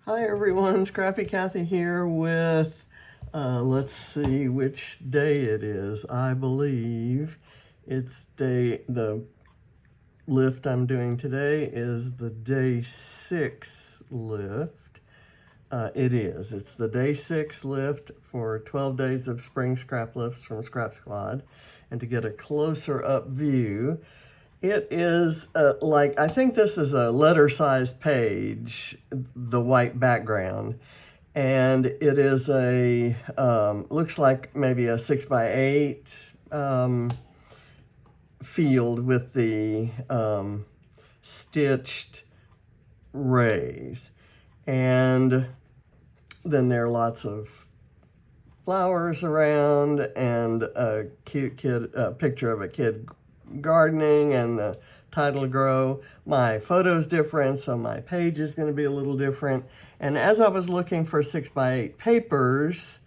Hi everyone, Scrappy Kathy here with, let's see which day it is. I believe it's the lift I'm doing today is the day 6 lift. It's the day 6 lift for 12 days of spring scrap lifts from Scrap Squad. And to get a closer up view, it is I think this is a letter-sized page, the white background, and it is looks like maybe a 6x8 field with the stitched rays. And then there are lots of flowers around and a cute picture of a kid gardening and the title grow. My photo's different, so my page is going to be a little different. And as I was looking for 6x8 papers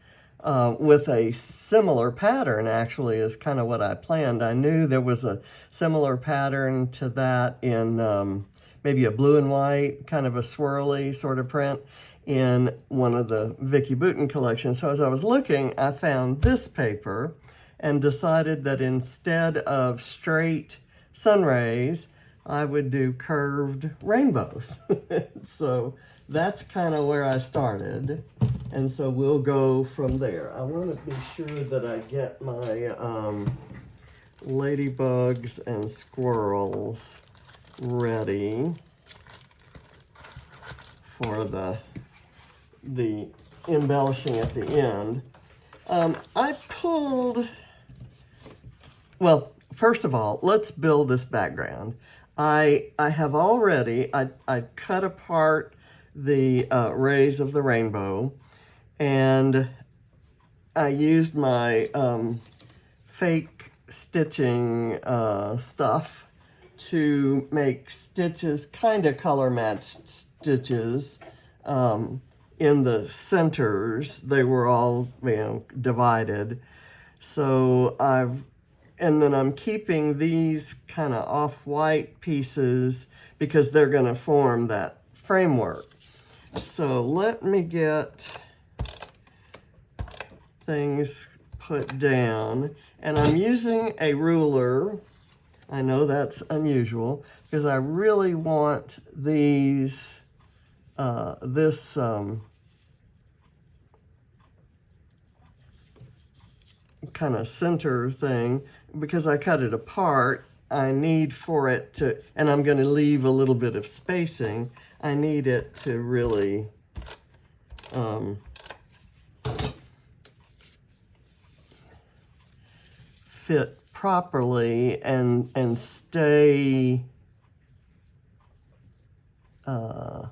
with a similar pattern, actually is kind of what I planned. I knew there was a similar pattern to that in maybe a blue and white, kind of a swirly sort of print in one of the Vicki Boutin collections. So as I was looking, I found this paper and decided that instead of straight sun rays, I would do curved rainbows. So that's kind of where I started. And so we'll go from there. I want to be sure that I get my ladybugs and squirrels ready for the embellishing at the end. I pulled, well, first of all, let's build this background. I have already, I cut apart the rays of the rainbow, and I used my fake stitching stuff to make stitches, kind of color matched stitches in the centers. They were all, divided. So and then I'm keeping these kind of off-white pieces because they're going to form that framework. So let me get things put down. And I'm using a ruler. I know that's unusual because I really want these, this kind of center thing, because I cut it apart, I need for it to, and I'm going to leave a little bit of spacing, I need it to really fit properly and stay an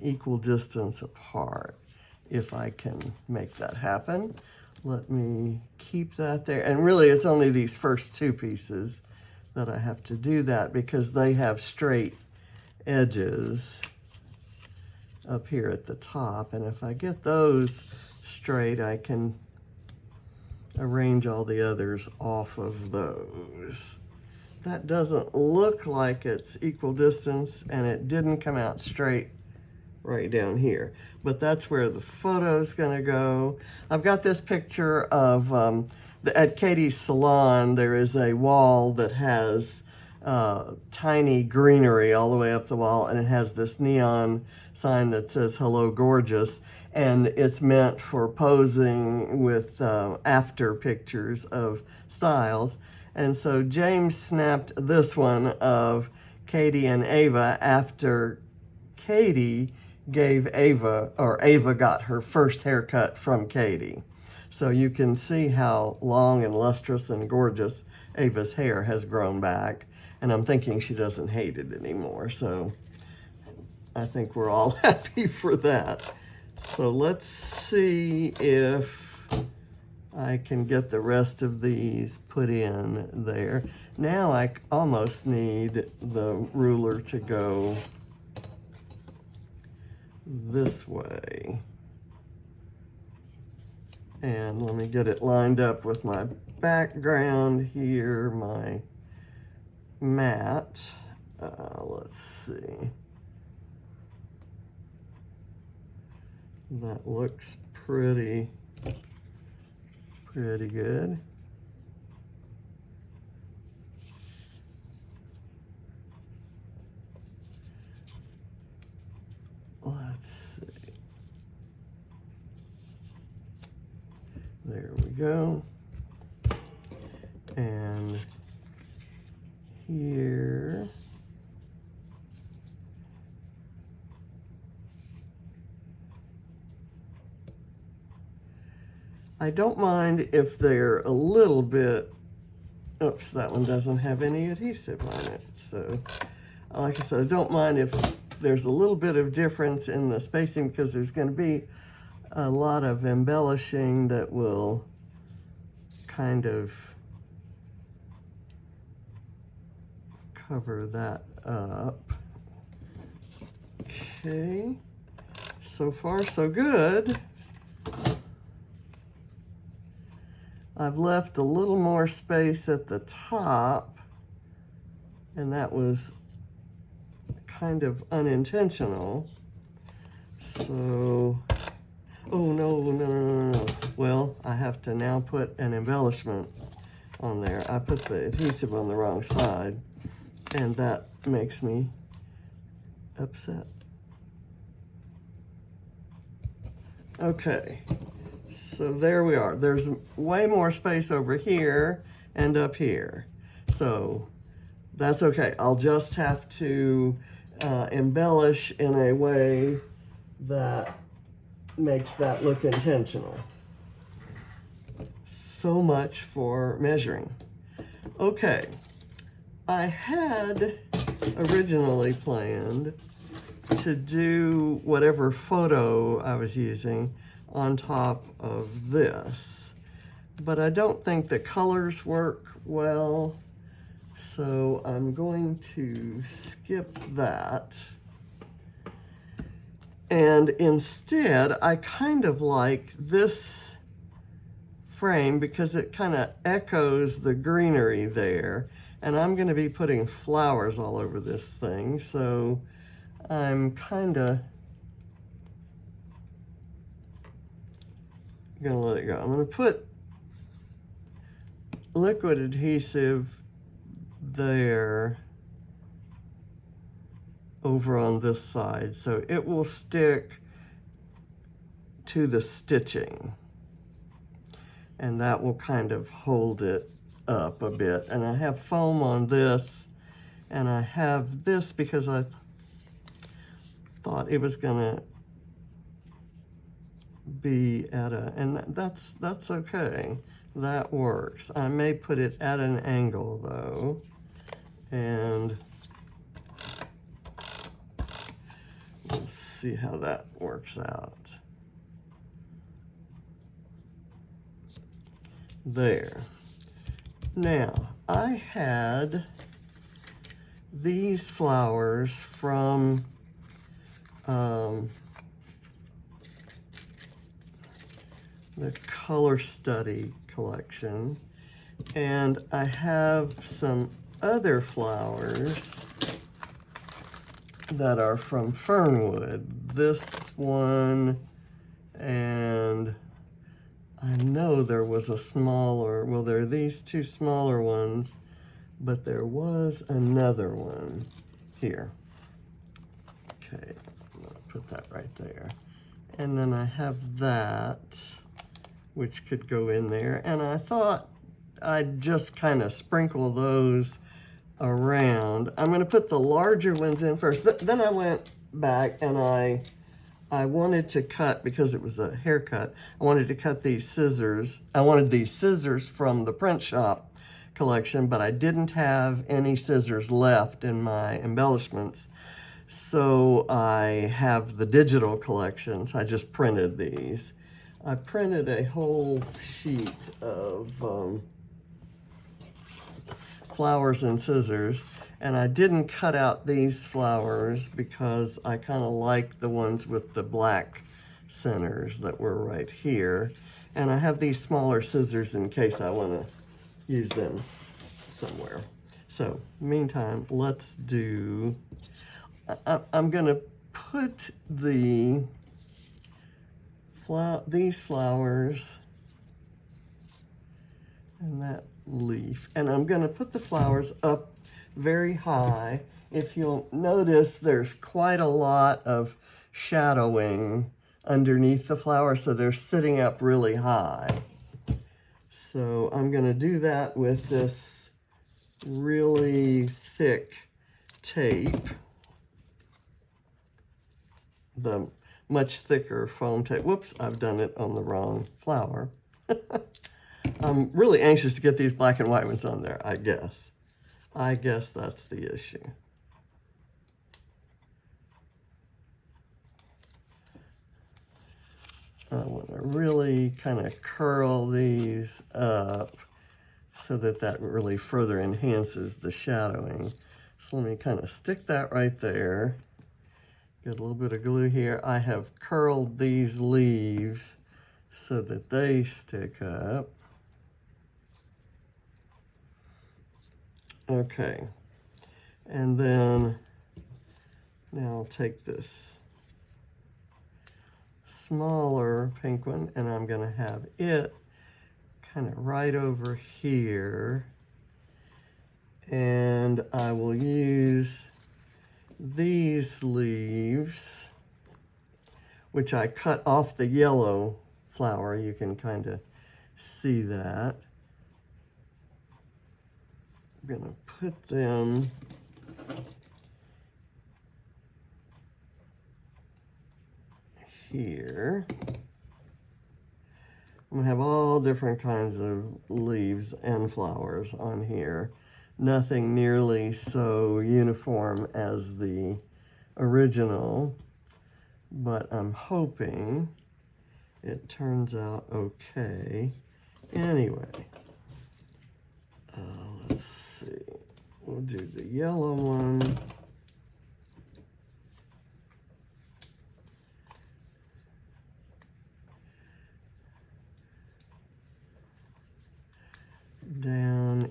equal distance apart. If I can make that happen, let me keep that there. And really, it's only these first two pieces that I have to do that because they have straight edges up here at the top. And if I get those straight, I can arrange all the others off of those. That doesn't look like it's equal distance, and it didn't come out straight right down here, but that's where the photo's gonna go. I've got this picture of at Katie's salon. There is a wall that has tiny greenery all the way up the wall, and it has this neon sign that says "Hello, Gorgeous," and it's meant for posing with after pictures of styles. And so James snapped this one of Katie and Ava after Katie gave Ava, or Ava got her first haircut from Katie. So you can see how long and lustrous and gorgeous Ava's hair has grown back. And I'm thinking she doesn't hate it anymore. So I think we're all happy for that. So let's see if I can get the rest of these put in there. Now I almost need the ruler to go this way. And let me get it lined up with my background here, my mat. Let's see. That looks pretty good. Let's see. There we go. And here. I don't mind if they're a little bit, oops, that one doesn't have any adhesive on it. So, like I said, I don't mind if there's a little bit of difference in the spacing because there's going to be a lot of embellishing that will kind of cover that up. Okay, so far so good. I've left a little more space at the top, and that was kind of unintentional. So, oh no. Well, I have to now put an embellishment on there. I put the adhesive on the wrong side, and that makes me upset. Okay. So there we are. There's way more space over here and up here. So that's okay. I'll just have to embellish in a way that makes that look intentional. So much for measuring. Okay. I had originally planned to do whatever photo I was using on top of this, but I don't think the colors work well, so I'm going to skip that. And instead, I kind of like this frame because it kind of echoes the greenery there, and I'm going to be putting flowers all over this thing, so I'm kind of gonna let it go. I'm gonna put liquid adhesive there over on this side, so it will stick to the stitching, and that will kind of hold it up a bit. And I have foam on this, and I have this because I thought it was gonna be at a, and that's okay. That works. I may put it at an angle though, and we'll see how that works out. There. Now, I had these flowers from the Color Study collection, and I have some other flowers that are from Fernwood. This one, and I know there was a smaller, well, there are these two smaller ones, but there was another one here. Okay, I'm gonna put that right there. And then I have that, which could go in there. And I thought I'd just kind of sprinkle those around. I'm gonna put the larger ones in first. Then I went back and I wanted to cut, because it was a haircut, I wanted to cut these scissors. I wanted these scissors from the print shop collection, but I didn't have any scissors left in my embellishments. So I have the digital collections. I just printed these. I printed a whole sheet of flowers and scissors, and I didn't cut out these flowers because I kind of like the ones with the black centers that were right here. And I have these smaller scissors in case I want to use them somewhere. So, meantime, let's do, I'm gonna put these flowers and that leaf, and I'm gonna put the flowers up very high. If you'll notice, there's quite a lot of shadowing underneath the flower, so they're sitting up really high. So I'm gonna do that with this really thick tape, the much thicker foam tape. Whoops, I've done it on the wrong flower. I'm really anxious to get these black and white ones on there, I guess. I guess that's the issue. I want to really kind of curl these up so that that really further enhances the shadowing. So let me kind of stick that right there. Get a little bit of glue here. I have curled these leaves so that they stick up. Okay, and then now I'll take this smaller pink one and I'm going to have it kind of right over here, and I will use these leaves, which I cut off the yellow flower. You can kind of see that. I'm going to put them here. I'm going to have all different kinds of leaves and flowers on here. Nothing nearly so uniform as the original, but I'm hoping it turns out okay. Anyway, let's see. We'll do the yellow one. Down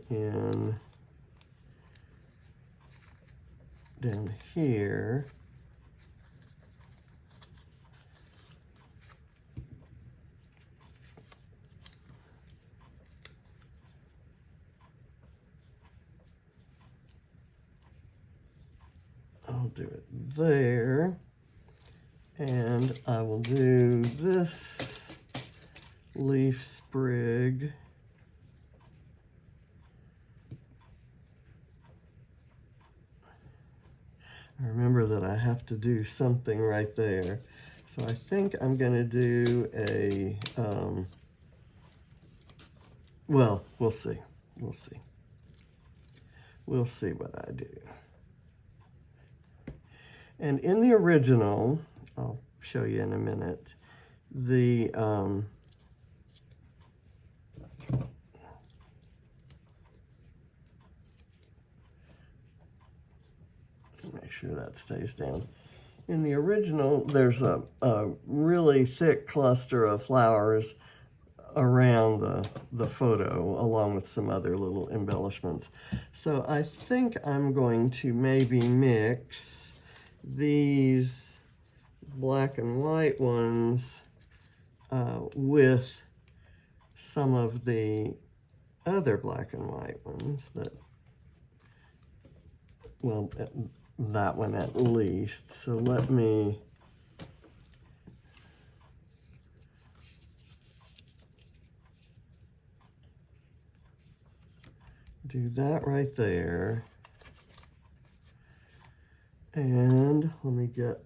here. I'll do it there, and I will do this leaf sprig remember that I have to do something right there. So I think I'm going to do a, well, we'll see. We'll see. We'll see what I do. And in the original, I'll show you in a minute, the, make sure that stays down. In the original, there's a really thick cluster of flowers around the photo, along with some other little embellishments. So I think I'm going to maybe mix these black and white ones with some of the other black and white ones that, well, that one at least. So let me do that right there. And let me get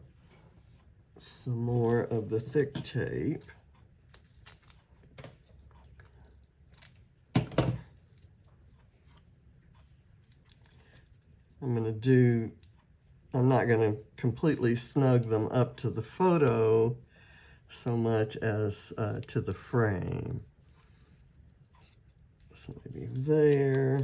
some more of the thick tape. I'm not going to completely snug them up to the photo so much as to the frame. So maybe there.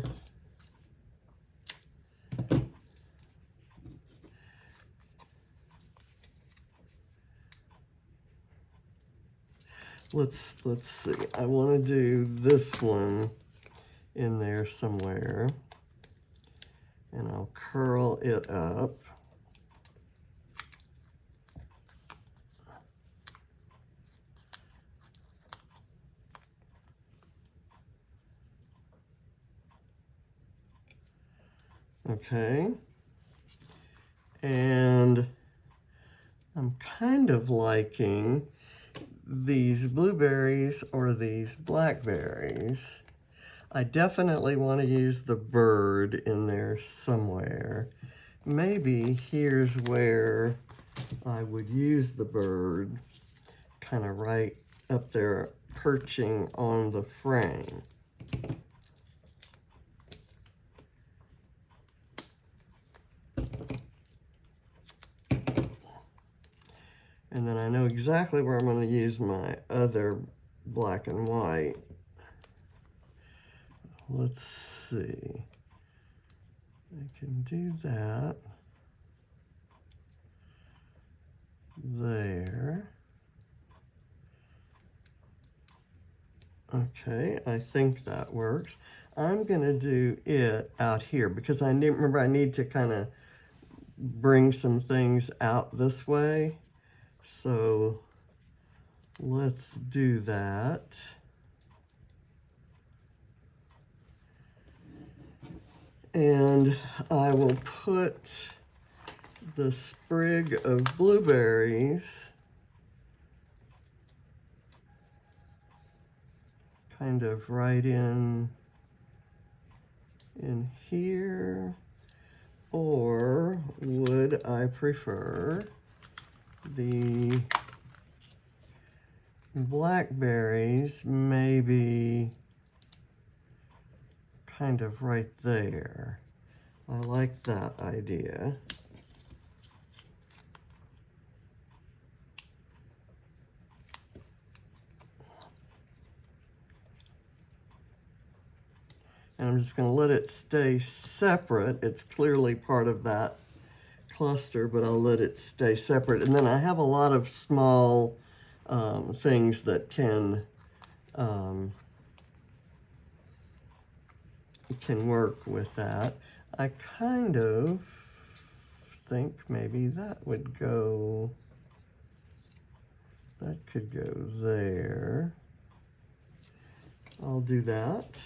Let's see. I want to do this one in there somewhere. and I'll curl it up. Okay, and I'm kind of liking these blueberries or these blackberries. I definitely want to use the bird in there somewhere. Maybe here's where I would use the bird, kind of right up there perching on the frame. And then I know exactly where I'm going to use my other black and white. Let's see. I can do that. There. Okay, I think that works. I'm going to do it out here because I remember I need to kind of bring some things out this way. So let's do that. And I will put the sprig of blueberries kind of right in here. Or would I prefer the blackberries maybe kind of right there? I like that idea. And I'm just going to let it stay separate. It's clearly part of that cluster, but I'll let it stay separate. And then I have a lot of small things that can work with that. I kind of think maybe that would go, that could go there. I'll do that.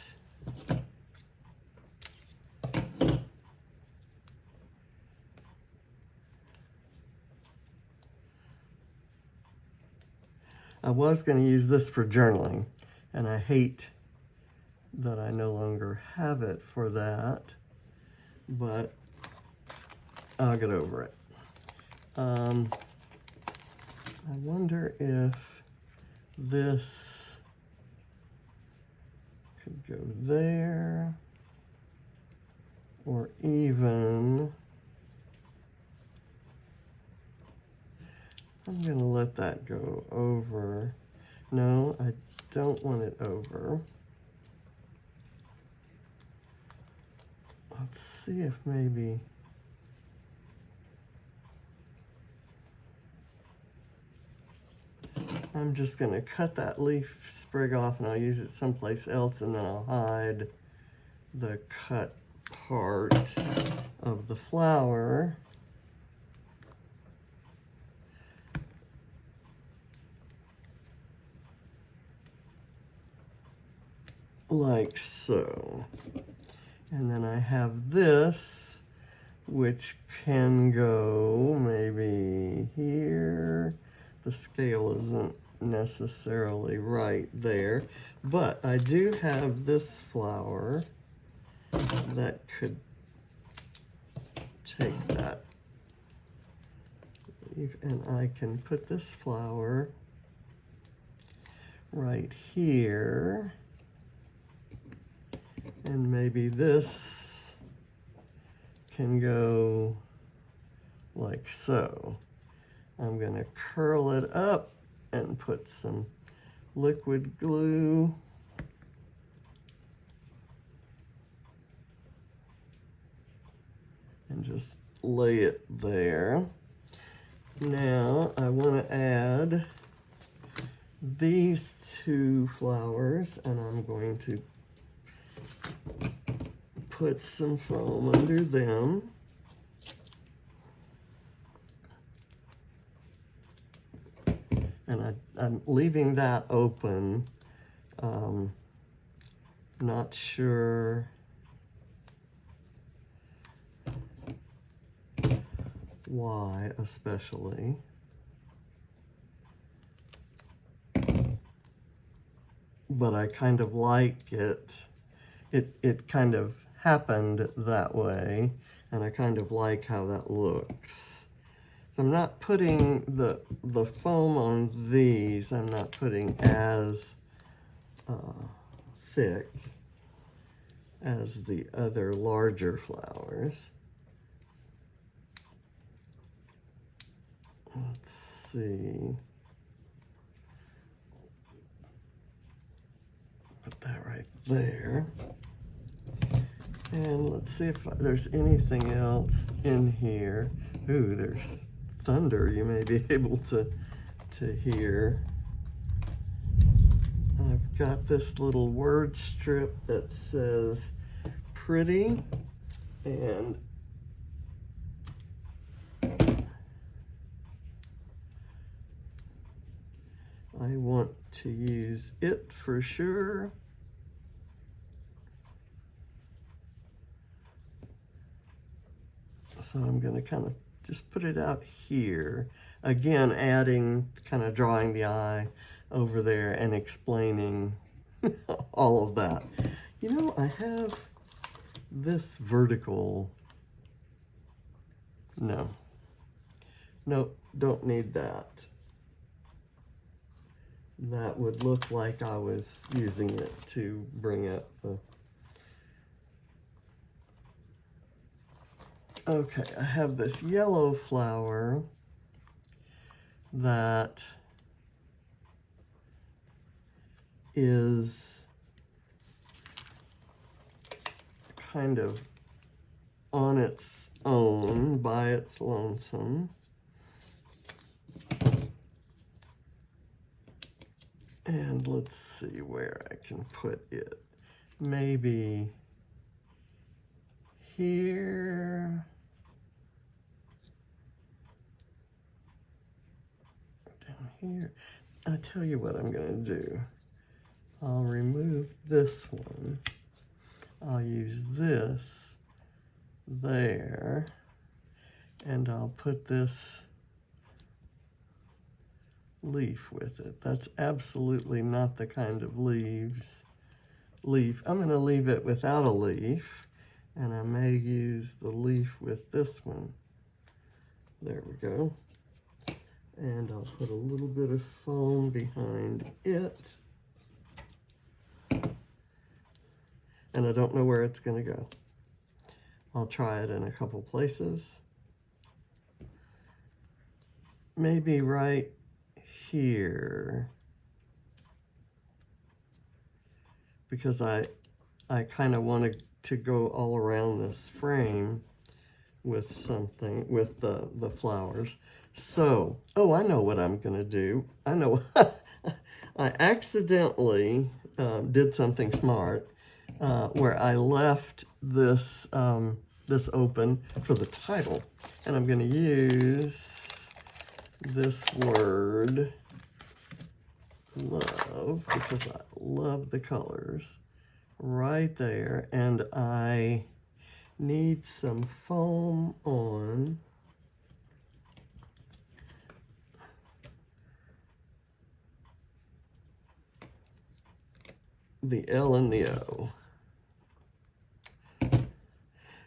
I was going to use this for journaling, and I hate that I no longer have it for that, but I'll get over it. I wonder if this could go there, or even, I'm going to let that go over. No, I don't want it over. Let's see if maybe, I'm just going to cut that leaf sprig off and I'll use it someplace else, and then I'll hide the cut part of the flower. Like so. And then I have this, which can go maybe here. The scale isn't necessarily right there, but I do have this flower that could take that. And I can put this flower right here. And maybe this can go like so. I'm going to curl it up and put some liquid glue. And just lay it there. Now I want to add these two flowers, and I'm going to put some foam under them. And I'm leaving that open. Not sure why especially. But I kind of like it. It kind of happened that way, and I kind of like how that looks. So I'm not putting the foam on these, I'm not putting as thick as the other larger flowers. Let's see. Put that right there. And let's see if there's anything else in here. Ooh, there's thunder you may be able to hear. I've got this little word strip that says pretty, and I want to use it for sure. So I'm going to kind of just put it out here. Again, adding, kind of drawing the eye over there and explaining all of that. You know, I have this vertical. No, don't need that. That would look like I was using it to bring up the... Okay, I have this yellow flower that is kind of on its own, by its lonesome. And let's see where I can put it. Maybe here. Down here. I'll tell you what I'm going to do. I'll remove this one. I'll use this there. And I'll put this leaf with it. That's absolutely not the kind of leaf. I'm going to leave it without a leaf, and I may use the leaf with this one. There we go. And I'll put a little bit of foam behind it. And I don't know where it's going to go. I'll try it in a couple places. Maybe right here, because I kind of wanted to go all around this frame with something, with the flowers. So, oh, I know what I'm gonna do. I know, I accidentally did something smart where I left this, this open for the title, and I'm gonna use this word love, because I love the colors, right there. And I need some foam on the L and the O,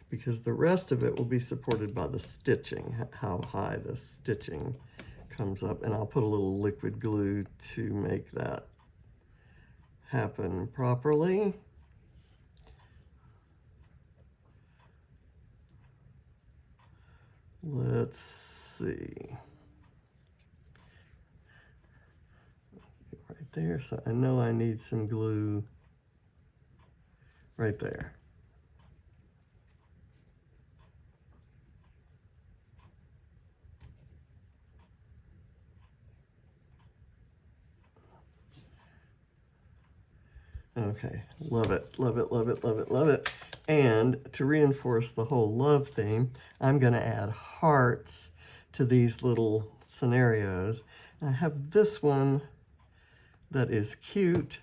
because the rest of it will be supported by the stitching, how high the stitching comes up. And I'll put a little liquid glue to make that happen properly. Let's see. Right there, so I know I need some glue right there. Okay, love it, love it, love it, love it, love it. And to reinforce the whole love theme, I'm going to add hearts to these little scenarios. I have this one that is cute,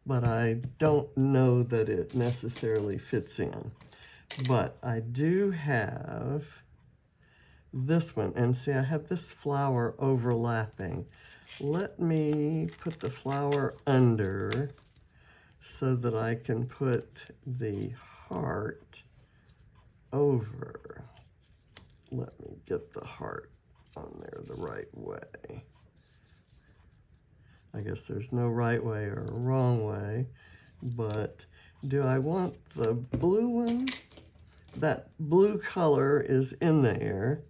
but I don't know that it necessarily fits in. But I do have this one, and see, I have this flower overlapping. Let me put the flower under so that I can put the heart over. Let me get the heart on there the right way. I guess there's no right way or wrong way, but do I want the blue one? That blue color is in there,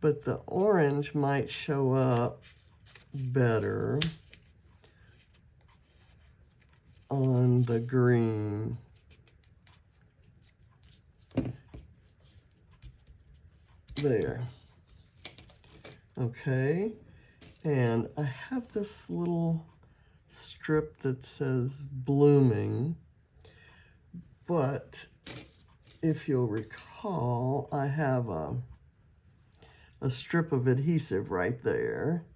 but the orange might show up better on the green. There. Okay. And I have this little strip that says blooming, but if you'll recall, I have a strip of adhesive right there.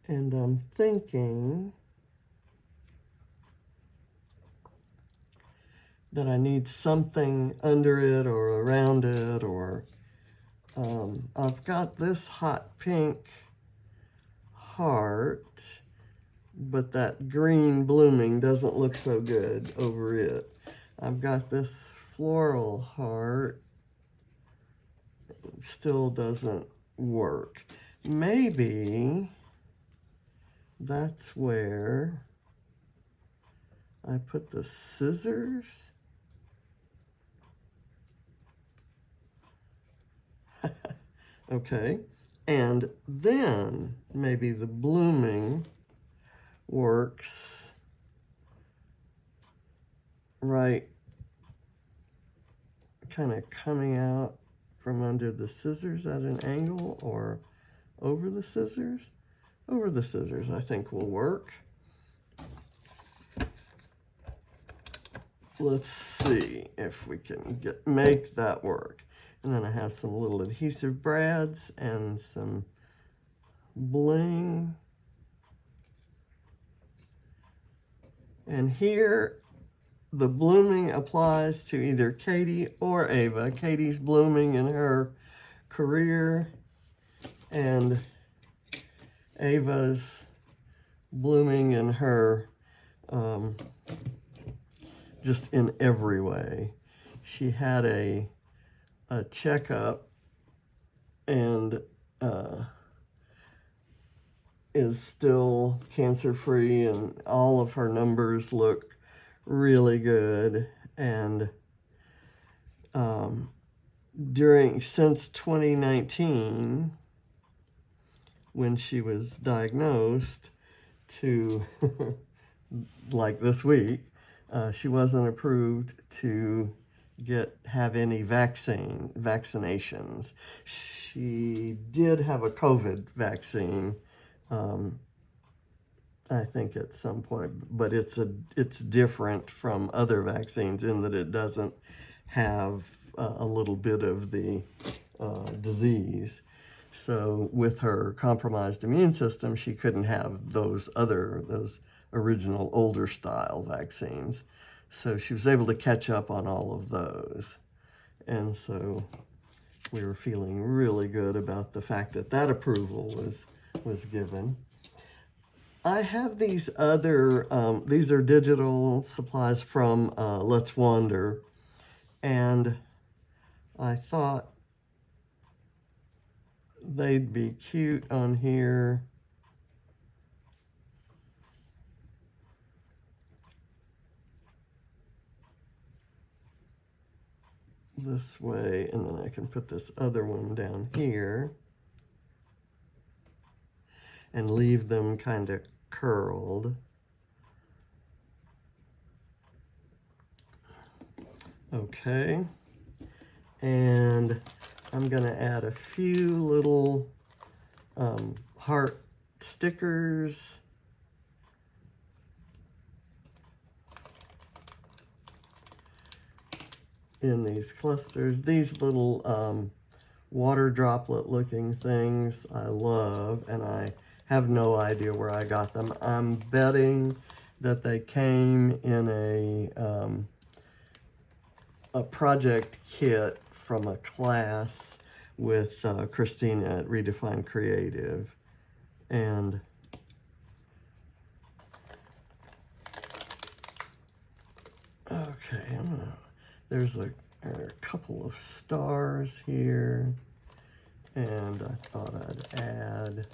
And I'm thinking that I need something under it or around it, or I've got this hot pink heart, but that green blooming doesn't look so good over it. I've got this floral heart, still doesn't work. Maybe that's where I put the scissors. Okay, and then maybe the blooming works right, kind of coming out from under the scissors at an angle, or over the scissors. Over the scissors, I think, will work. Let's see if we can make that work. And then I have some little adhesive brads and some bling. And here, the blooming applies to either Katie or Ava. Katie's blooming in her career, and Ava's blooming in her, just in every way. She had a checkup and is still cancer-free, and all of her numbers look really good. And since 2019, when she was diagnosed, to like this week, she wasn't approved to have any vaccinations. She did have a COVID vaccine, I think at some point, but it's different from other vaccines in that it doesn't have a little bit of the disease. So with her compromised immune system, she couldn't have those original older style vaccines. So she was able to catch up on all of those. And so we were feeling really good about the fact that that approval was given. I have these other, these are digital supplies from Let's Wander. And I thought they'd be cute on here. This way, and then I can put this other one down here and leave them kind of curled. Okay, and I'm gonna add a few little heart stickers. in these clusters. These little water droplet looking things I love, and I have no idea where I got them. I'm betting that they came in a project kit from a class with Christina at Redefine Creative. And okay, there's a couple of stars here, and I thought I'd add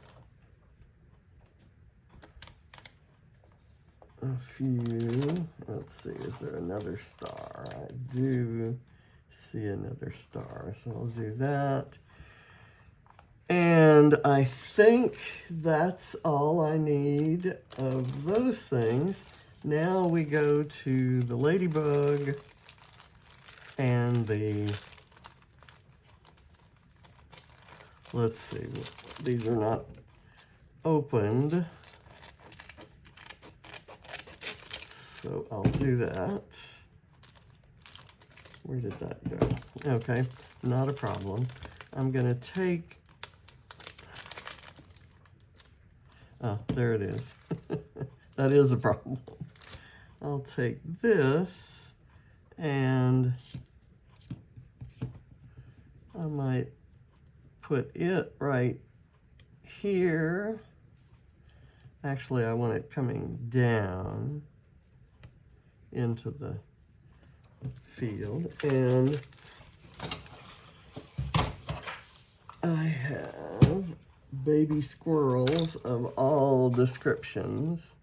a few. Let's see, is there another star? I do see another star, so I'll do that. And I think that's all I need of those things. Now we go to the ladybug and let's see, these are not opened, so I'll do that. Where did that go? Okay, not a problem. I'm gonna take, oh, there it is. That is a problem. I'll take this, and I might put it right here. Actually, I want it coming down into the field, and I have baby squirrels of all descriptions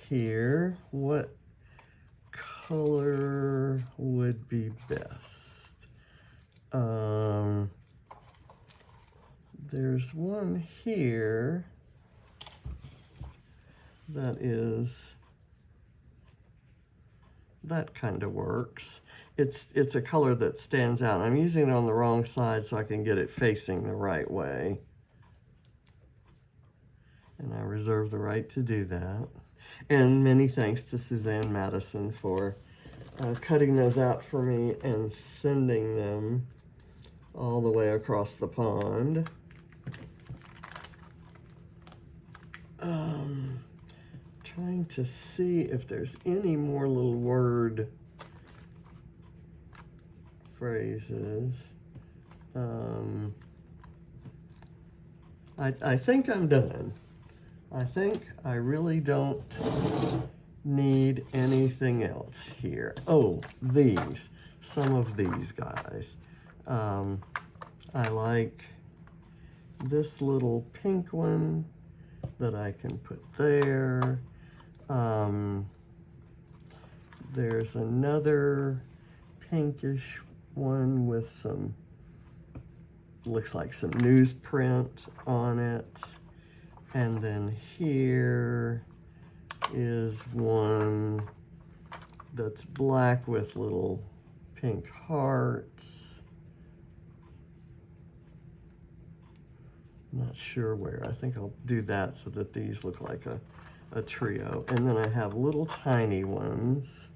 here. What color would be best? There's one here that kind of works. It's a color that stands out. I'm using it on the wrong side so I can get it facing the right way. And I reserve the right to do that. And many thanks to Suzanne Madison for cutting those out for me and sending them all the way across the pond. Trying to see if there's any more little word phrases. I think I'm done. I think I really don't need anything else here. Oh, some of these guys. I like this little pink one that I can put there. There's another pinkish one with some, looks like some newsprint on it. And then here is one that's black with little pink hearts. Not sure where. I think I'll do that so that these look like a trio. And then I have little tiny ones.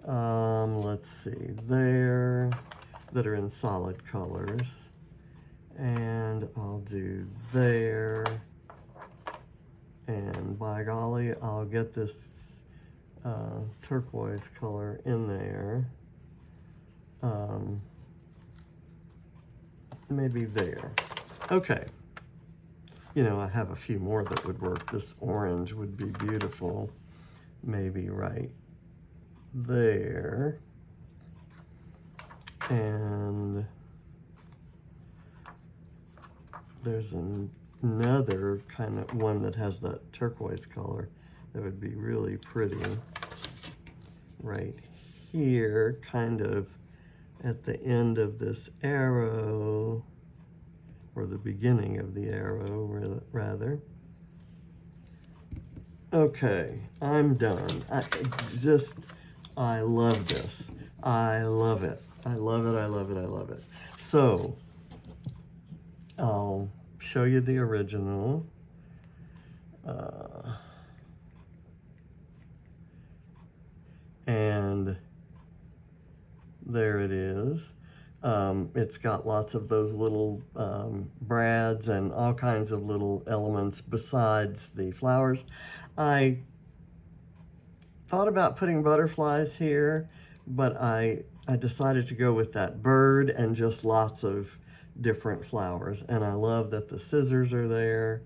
Let's see, there, that are in solid colors. And I'll do there. And by golly, I'll get this turquoise color in there. Maybe there. Okay. You know, I have a few more that would work. This orange would be beautiful. Maybe right there. And there's another kind of one that has that turquoise color that would be really pretty right here, kind of at the end of this arrow, or the beginning of the arrow, rather. Okay, I'm done. I love this. I love it. I love it, I love it, I love it. So, I'll show you the original. And There it is. It's got lots of those little brads and all kinds of little elements besides the flowers. I thought about putting butterflies here, but I decided to go with that bird and just lots of different flowers. And I love that the scissors are there.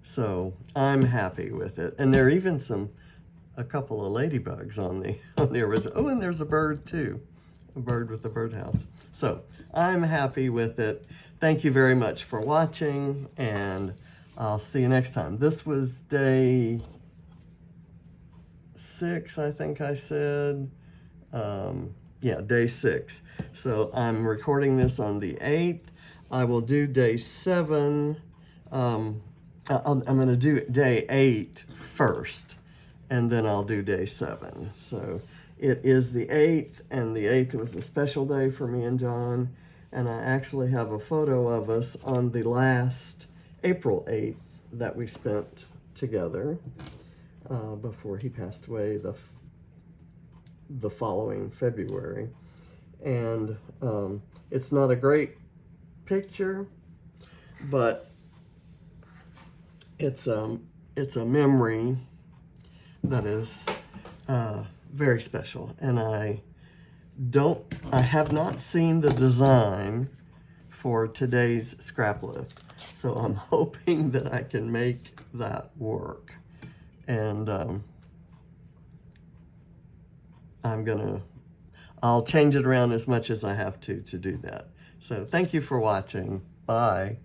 So I'm happy with it. And there are even a couple of ladybugs on the original. Oh, and there's a bird too. A bird with the birdhouse. So I'm happy with it. Thank you very much for watching, and I'll see you next time. This was day 6, I think I said. Yeah, day 6. So I'm recording this on the 8th. I will do day 7. I'm going to do day 8 first, and then I'll do day 7. So it is the 8th, and the 8th was a special day for me and John, and I actually have a photo of us on the last April 8th that we spent together before he passed away the following February. And it's not a great picture, but it's a memory that is very special. And I have not seen the design for today's Scraplift, so I'm hoping that I can make that work. And I'll change it around as much as I have to do that. So thank you for watching. Bye.